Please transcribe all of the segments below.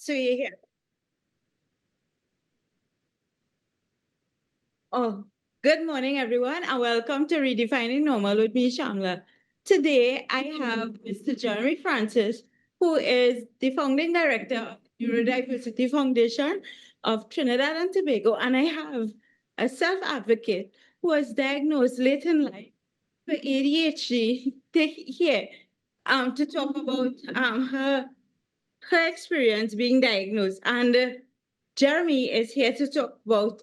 So you're here. Oh, good morning, everyone, and welcome to Redefining Normal with me, Shamla. Today, I have Mr. Jeremy Francis, who is the founding director of Neurodiversity Foundation of Trinidad and Tobago, and I have a self-advocate who was diagnosed late in life with ADHD here to talk about her experience being diagnosed. And Jeremy is here to talk about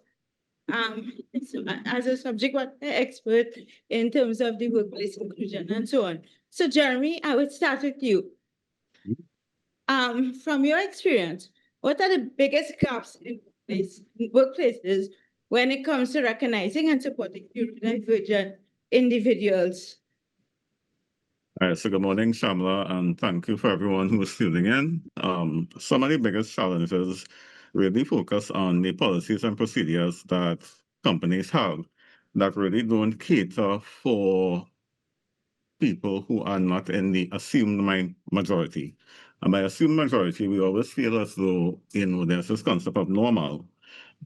as a subject matter expert in terms of the workplace inclusion and so on. So, Jeremy, I would start with you. From your experience, what are the biggest gaps in workplaces when it comes to recognizing and supporting neurodivergent individuals? All right, so good morning, Shamla, and thank you for everyone who is tuning in. Some of the biggest challenges really focus on the policies and procedures that companies have that really don't cater for people who are not in the assumed majority. And by assumed majority, we always feel as though, there's this concept of normal,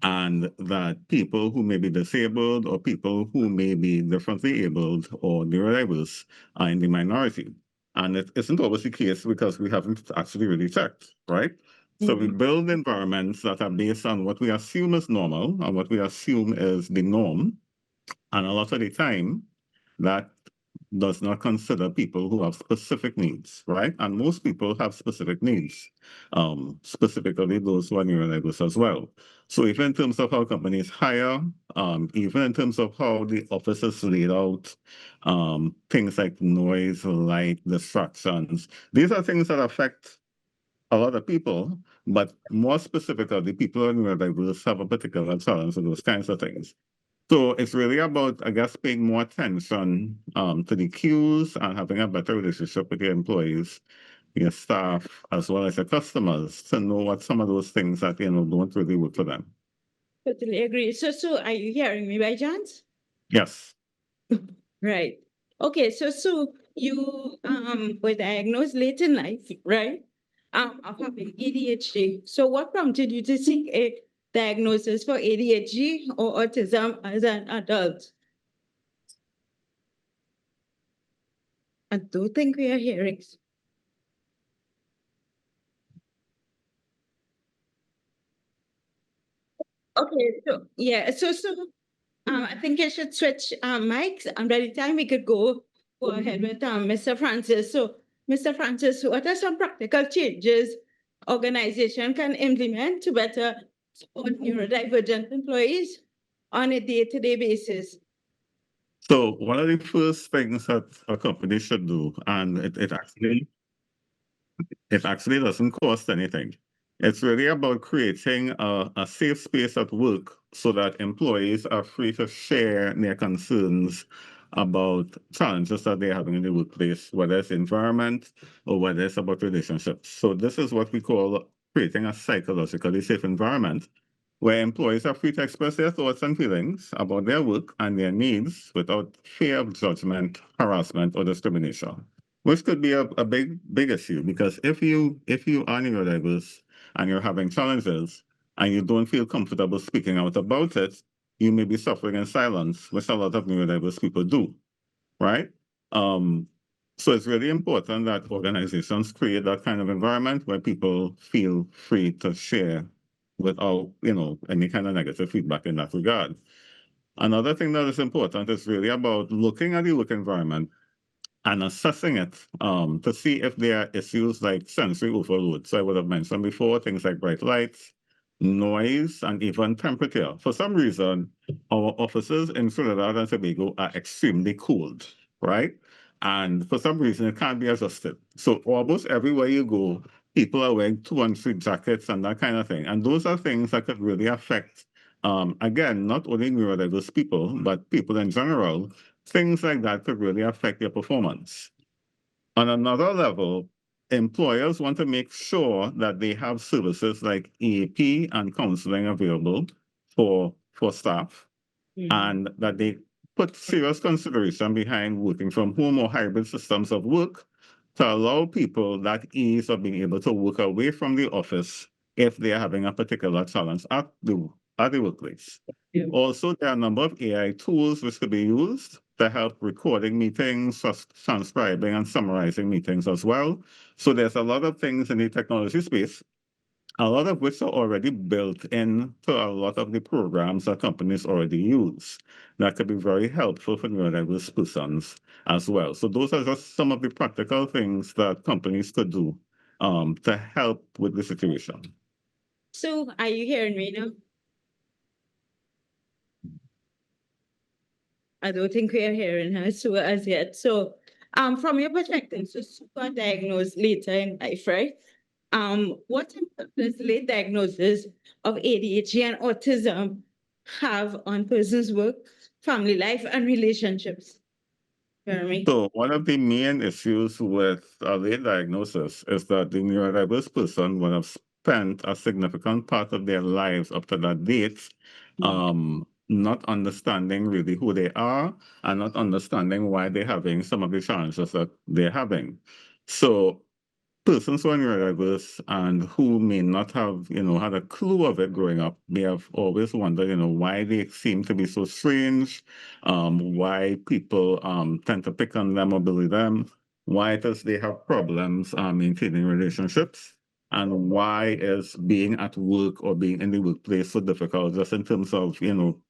and that people who may be disabled or people who may be differently abled or neurodiverse are in the minority. And it isn't always the case because we haven't actually really checked, right? So we build environments that are based on what we assume is normal and what we assume is the norm. And a lot of the time, that does not consider people who have specific needs, right? And most people have specific needs, specifically those who are neurodiverse as well. So even in terms of how companies hire, even in terms of how the office is laid out, things like noise, light, distractions, these are things that affect a lot of people, but more specifically, people who are neurodiverse have a particular challenge with those kinds of things. So it's really about, I guess, paying more attention to the cues and having a better relationship with your employees, your staff, as well as your customers to know what some of those things that, don't really work for them. Totally agree. So are you hearing me by chance? Yes. Right. Okay, so you were diagnosed late in life, right? Of having ADHD. So what prompted you to seek a diagnosis for ADHD or autism as an adult? I do think we are hearing. Okay, so I think I should switch mics, and by the time we could go ahead with Mr. Francis. So, Mr. Francis, what are some practical changes organization can implement to better support neurodivergent employees on a day-to-day basis? So one of the first things that a company should do, and it actually doesn't cost anything. It's really about creating a safe space at work so that employees are free to share their concerns about challenges that they're having in the workplace, whether it's environment or whether it's about relationships. So this is what we call creating a psychologically safe environment where employees are free to express their thoughts and feelings about their work and their needs without fear of judgment, harassment, or discrimination, which could be a big issue, because if you are neurodiverse and you're having challenges and you don't feel comfortable speaking out about it, you may be suffering in silence, which a lot of neurodiverse people do, right? Um, so it's really important that organizations create that kind of environment where people feel free to share without, any kind of negative feedback in that regard. Another thing that is important is really about looking at the work environment and assessing it to see if there are issues like sensory overload. So I would have mentioned before things like bright lights, noise, and even temperature. For some reason, our offices in Trinidad and Tobago are extremely cold, right? And for some reason, it can't be adjusted. So almost everywhere you go, people are wearing 2 and 3 jackets and that kind of thing. And those are things that could really affect, again, not only neurodiverse people, but people in general. Things like that could really affect your performance. On another level, employers want to make sure that they have services like EAP and counseling available for staff, and that they put serious consideration behind working from home or hybrid systems of work to allow people that ease of being able to work away from the office if they are having a particular challenge at the workplace. Yeah. Also, there are a number of AI tools which could be used to help recording meetings, transcribing and summarizing meetings as well. So there's a lot of things in the technology space, a lot of which are already built into a lot of the programs that companies already use. That could be very helpful for neurodiverse persons as well. So those are just some of the practical things that companies could do to help with the situation. So are you hearing me now? I don't think we are hearing her so as yet. So from your perspective, so super diagnosed later in life, right? What impact does late diagnosis of ADHD and autism have on person's work, family life, and relationships? Jeremy? So one of the main issues with a late diagnosis is that the neurodiverse person will have spent a significant part of their lives up to that date, not understanding really who they are and not understanding why they're having some of the challenges that they're having. So persons who are neurodiverse and who may not have, had a clue of it growing up, may have always wondered, why they seem to be so strange, why people tend to pick on them or bully them, why does they have problems maintaining relationships, and why is being at work or being in the workplace so difficult, just in terms of,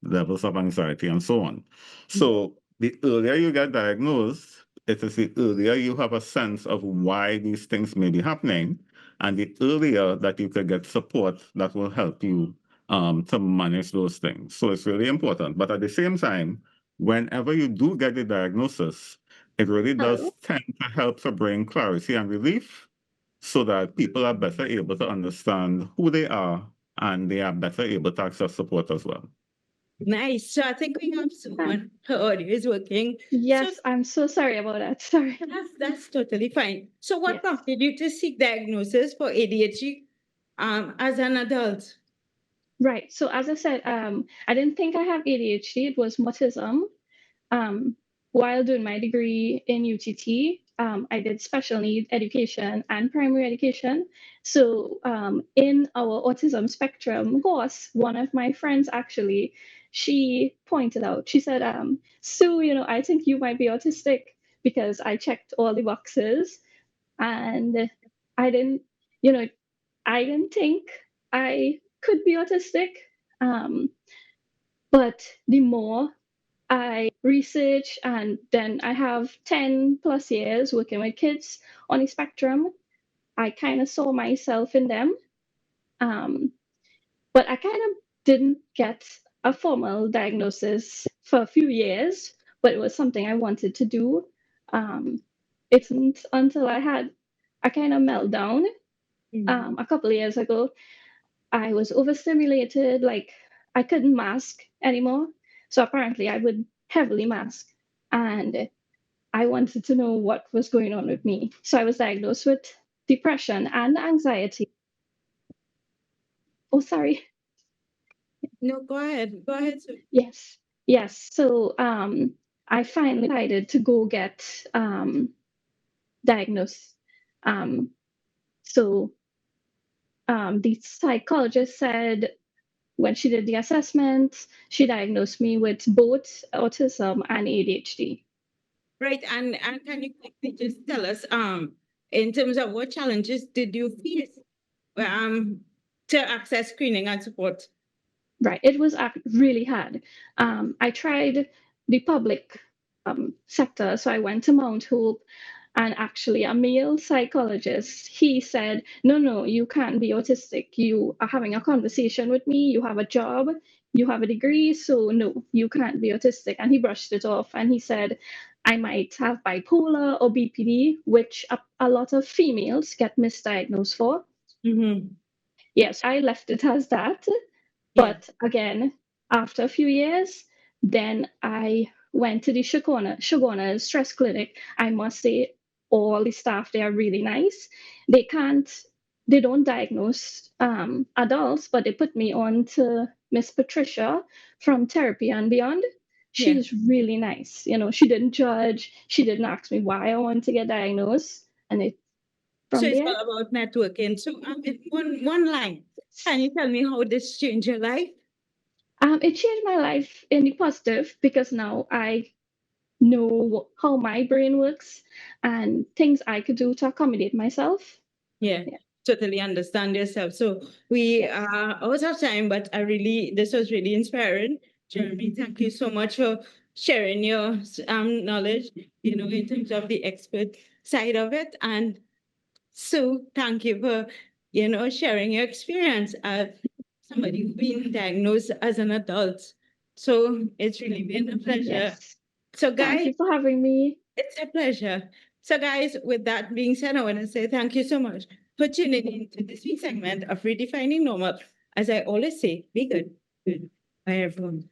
levels of anxiety and so on. So the earlier you get diagnosed, it is the earlier you have a sense of why these things may be happening, and the earlier that you can get support that will help you to manage those things. So it's really important. But at the same time, whenever you do get the diagnosis, it really does tend to help to bring clarity and relief so that people are better able to understand who they are and they are better able to access support as well. Nice. So I think we have someone. Her audio is working. Yes, So I'm so sorry about that. Sorry. that's totally fine. So what Yes. prompted you to seek diagnosis for ADHD as an adult? Right. So as I said, I didn't think I have ADHD. It was autism. While doing my degree in UTT, I did special need education and primary education. So in our autism spectrum course, one of my friends actually, she pointed out, she said, Sue, I think you might be autistic because I checked all the boxes and I didn't, you know, I didn't think I could be autistic. But the more I research, and then I have 10 plus years working with kids on the spectrum, I kind of saw myself in them. But I kind of didn't get a formal diagnosis for a few years, but it was something I wanted to do. It's until I had a kind of meltdown a couple of years ago. I was overstimulated, like I couldn't mask anymore. So apparently I would heavily mask. And I wanted to know what was going on with me. So I was diagnosed with depression and anxiety. Oh, sorry. No, go ahead. Go ahead. Sue. Yes. Yes. So I finally decided to go get diagnosed. Um, so the psychologist said when she did the assessment, she diagnosed me with both autism and ADHD. Right. And can you quickly just tell us in terms of what challenges did you face to access screening and support? Right. It was really hard. I tried the public sector. So I went to Mount Hope, and actually a male psychologist, he said, no, you can't be autistic. You are having a conversation with me. You have a job. You have a degree. So no, you can't be autistic. And he brushed it off. And he said, I might have bipolar or BPD, which a lot of females get misdiagnosed for. Mm-hmm. Yes, I left it as that. But again, after a few years, then I went to the Shagona stress clinic. I must say, all the staff there are really nice. They don't diagnose adults, but they put me on to Miss Patricia from Therapy and Beyond. She's really nice. She didn't judge. She didn't ask me why I want to get diagnosed. And So from it's there, all about networking. So in one line, Can you tell me how this changed your life? It changed my life in the positive because now I know how my brain works and things I could do to accommodate myself. Yeah, Yeah. totally understand yourself. So we Yes. are out of time, but this was really inspiring. Jeremy, thank you so much for sharing your knowledge, in terms of the expert side of it. And so thank you for, sharing your experience as somebody who's been diagnosed as an adult. So it's really been a pleasure. Yes. So Thank guys, you for having me. it's a pleasure. So, guys, with that being said, I want to say thank you so much for tuning in to this week's segment of Redefining Normal. As I always say, be good. Good. Bye, everyone.